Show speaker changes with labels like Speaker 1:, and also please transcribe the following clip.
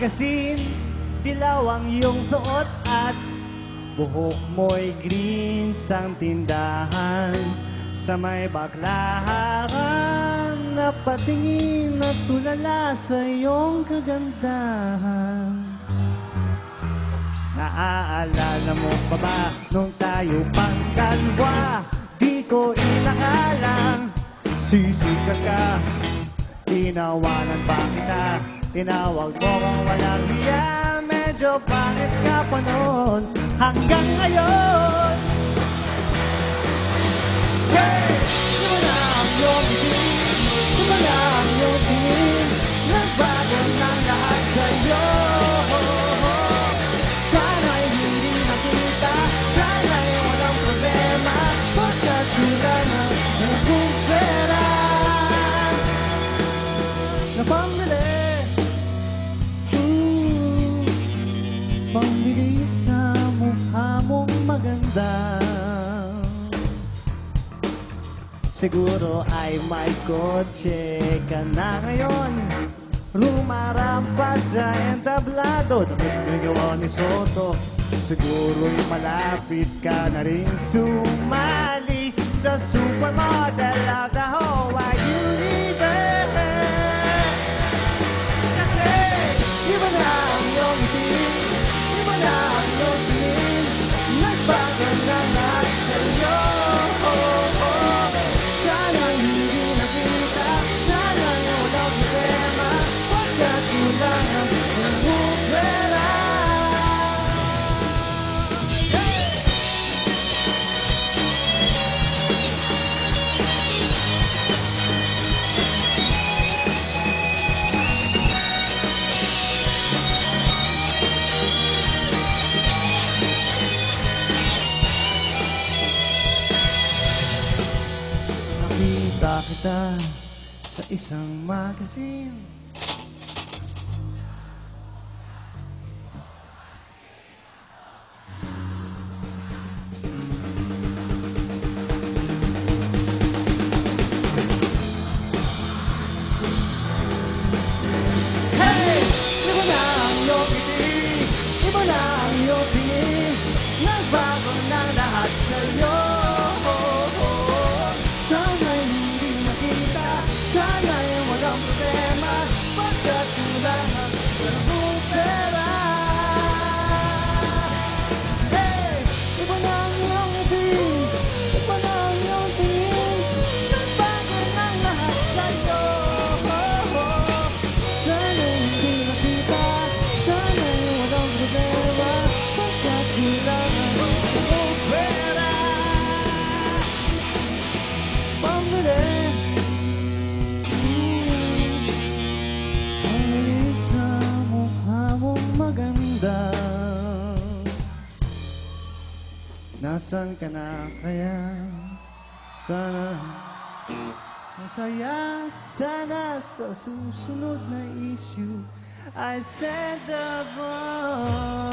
Speaker 1: magazine. Dilaw ang iyong suot at buhok mo'y green sang tindahan. Sa may baklaran, napatingin at tulala sa iyong kagandahan. Naaalala mo pa ba nung tayo pang dalawa? Di ko inakalang sisikat ka. Tinawanan pa kita, tinawag mo kung walang hiya. Medyo pangit ka pa noon hanggang ngayon. Hey! Di mo na ang iyong tingin, di mo na ang iyong tingin. Nagbago ng lahat sa'yo. Sana'y hindi nakita, sana'y walang problema, pagkat kulang ang iyong pera na pambili. Pambili sa mukha mong maganda. Siguro ay may kotse ka na ngayon, rumarampas sa entablado, nagagawa ni Soto. Siguro'y malapit ka na rin sumali sa supermodel of the whole wide universe. Kasi iba na ang iyong tingin, iba na ang iyong tingin. Nagbago na lahat sa'yo. Sana'y hindi nakita, sana'y walang problema, pagkat kulang ang iyong pera. Nakita kita sa isang magazine. Hey! Iba na ang iyong ngiti, iba na ang iyong tingin. Nagbago na lahat sa'yo. Sana'y hindi makita, sana'y walang problema, pagkat kulang ang iyong pera. Hey! Iba na ang iyong ngiti, iba na ang iyong tingin. Nagbago na lahat sa'yo. Sana'y hindi makita, sana'y walang problema, pagkat kulang ang iyong pera. Pambili, pambili sa mukha mong maganda. Nasaan ka na kaya? Sana masaya, sana sa susunod na issue I said the wrong.